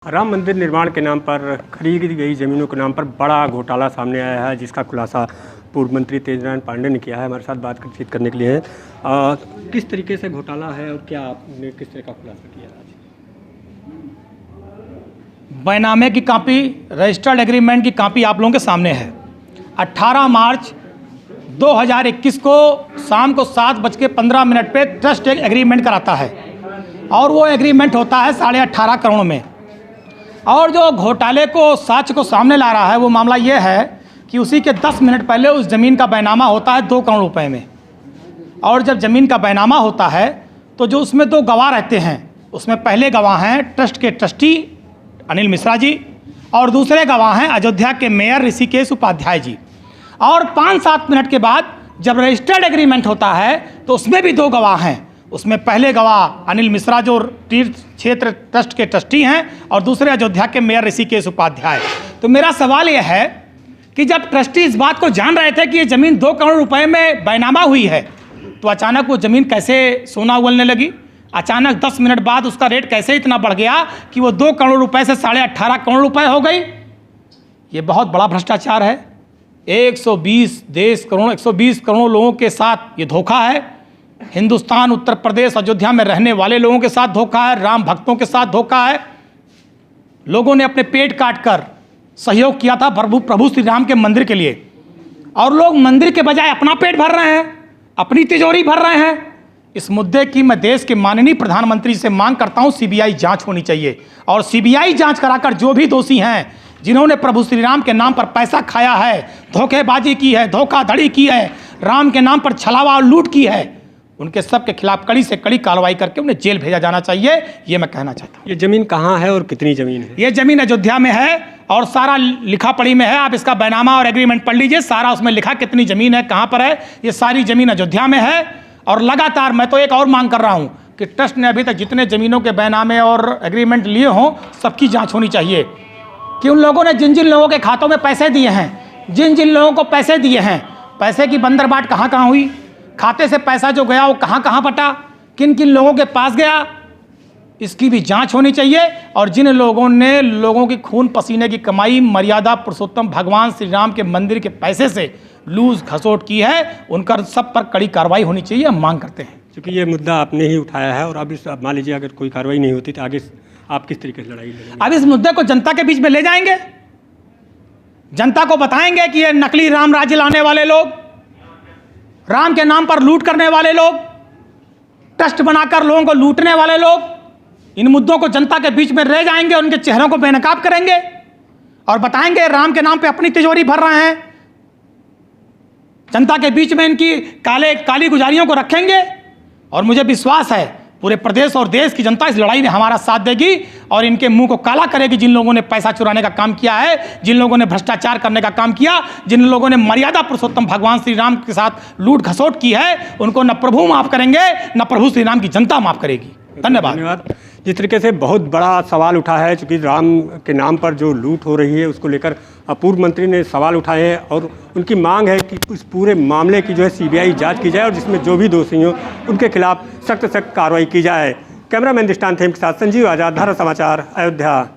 राम मंदिर निर्माण के नाम पर खरीदी गई ज़मीनों के नाम पर बड़ा घोटाला सामने आया है, जिसका खुलासा पूर्व मंत्री तेजनारायण पांडे ने किया है। हमारे साथ बातचीत करने के लिए है। किस तरीके से घोटाला है और क्या आपने किस तरह का खुलासा किया आज? बैनामे की कॉपी, रजिस्टर्ड एग्रीमेंट की कॉपी आप लोगों के सामने है। 18 मार्च 2021 को शाम को 7:15 पे ट्रस्ट एक एग्रीमेंट कराता है और वो एग्रीमेंट होता है 18.5 करोड़ में। और जो घोटाले को साक्ष्य को सामने ला रहा है वो मामला ये है कि उसी के 10 मिनट पहले उस ज़मीन का बैनामा होता है 2 करोड़ रुपए में। और जब ज़मीन का बैनामा होता है तो जो उसमें 2 गवाह रहते हैं, उसमें पहले गवाह हैं ट्रस्ट के ट्रस्टी अनिल मिश्रा जी और दूसरे गवाह हैं अयोध्या के मेयर ऋषिकेश उपाध्याय जी। और 5-7 मिनट के बाद जब रजिस्टर्ड एग्रीमेंट होता है तो उसमें भी 2 गवाह हैं। उसमें पहले गवाह अनिल मिश्रा जो तीर्थ क्षेत्र ट्रस्ट के ट्रस्टी हैं और दूसरे अयोध्या के मेयर ऋषिकेश उपाध्याय। तो मेरा सवाल यह है कि जब ट्रस्टी इस बात को जान रहे थे कि ये ज़मीन 2 करोड़ रुपए में बैनामा हुई है, तो अचानक वो ज़मीन कैसे सोना उगलने लगी? अचानक 10 मिनट बाद उसका रेट कैसे इतना बढ़ गया कि वो 2 करोड़ रुपए से 18.5 करोड़ रुपए हो गई? ये बहुत बड़ा भ्रष्टाचार है। 120 करोड़ लोगों के साथ ये धोखा है। हिंदुस्तान, उत्तर प्रदेश, अयोध्या में रहने वाले लोगों के साथ धोखा है, राम भक्तों के साथ धोखा है। लोगों ने अपने पेट काट कर सहयोग किया था प्रभु श्री राम के मंदिर के लिए, और लोग मंदिर के बजाय अपना पेट भर रहे हैं, अपनी तिजोरी भर रहे हैं। इस मुद्दे की मैं देश के माननीय प्रधानमंत्री से मांग करता हूं, सीबीआई जांच होनी चाहिए और सीबीआई जांच कराकर जो भी दोषी हैं, जिन्होंने प्रभु श्री राम के नाम पर पैसा खाया है, धोखेबाजी की है, धोखाधड़ी की है, राम के नाम पर छलावा और लूट की है, उनके सब के खिलाफ कड़ी से कड़ी कार्रवाई करके उन्हें जेल भेजा जाना चाहिए। ये मैं कहना चाहता हूँ। ये ज़मीन कहाँ है और कितनी ज़मीन है? ये ज़मीन अयोध्या में है और सारा लिखा पढ़ी में है। आप इसका बैनामा और एग्रीमेंट पढ़ लीजिए, सारा उसमें लिखा कितनी ज़मीन है, कहाँ पर है। ये सारी ज़मीन अयोध्या में है। और लगातार मैं तो एक और मांग कर रहा हूँ कि ट्रस्ट ने अभी तक जितने ज़मीनों के बैनामे और एग्रीमेंट लिए हों, सबकी जाँच होनी चाहिए कि उन लोगों ने जिन जिन लोगों के खातों में पैसे दिए हैं, जिन जिन लोगों को पैसे दिए हैं, पैसे की बंदरबाट कहाँ कहाँ हुई, खाते से पैसा जो गया वो कहाँ कहाँ बटा, किन किन लोगों के पास गया, इसकी भी जांच होनी चाहिए। और जिन लोगों ने लोगों की खून पसीने की कमाई मर्यादा पुरुषोत्तम भगवान श्री राम के मंदिर के पैसे से लूज घसोट की है, उनका सब पर कड़ी कार्रवाई होनी चाहिए, हम मांग करते हैं। क्योंकि ये मुद्दा आपने ही उठाया है और अब इस मान लीजिए अगर कोई कार्रवाई नहीं होती तो आगे आप किस तरीके से लड़ाई लड़ेंगे? अब इस मुद्दे को जनता के बीच में ले जाएंगे, जनता को बताएंगे कि ये नकली राम राज्य लाने वाले लोग, राम के नाम पर लूट करने वाले लोग, ट्रस्ट बनाकर लोगों को लूटने वाले लोग, इन मुद्दों को जनता के बीच में ले जाएंगे, उनके चेहरों को बेनकाब करेंगे और बताएंगे राम के नाम पे अपनी तिजोरी भर रहे हैं। जनता के बीच में इनकी काली गुजारियों को रखेंगे और मुझे विश्वास है पूरे प्रदेश और देश की जनता इस लड़ाई में हमारा साथ देगी और इनके मुंह को काला करेगी। जिन लोगों ने पैसा चुराने का काम किया है, जिन लोगों ने भ्रष्टाचार करने का काम किया, जिन लोगों ने मर्यादा पुरुषोत्तम भगवान श्री राम के साथ लूट घसोट की है, उनको न प्रभु माफ करेंगे न प्रभु श्री राम की जनता माफ करेगी। धन्यवाद। जिस तरीके से बहुत बड़ा सवाल उठा है, क्योंकि राम के नाम पर जो लूट हो रही है उसको लेकर पूर्व मंत्री ने सवाल उठाए हैं और उनकी मांग है कि इस पूरे मामले की जो है सीबीआई जांच की जाए और जिसमें जो भी दोषी हो उनके खिलाफ सख्त कार्रवाई की जाए। कैमरामैन दृष्टांत हेम के साथ संजीव आजाद, भारत समाचार, अयोध्या।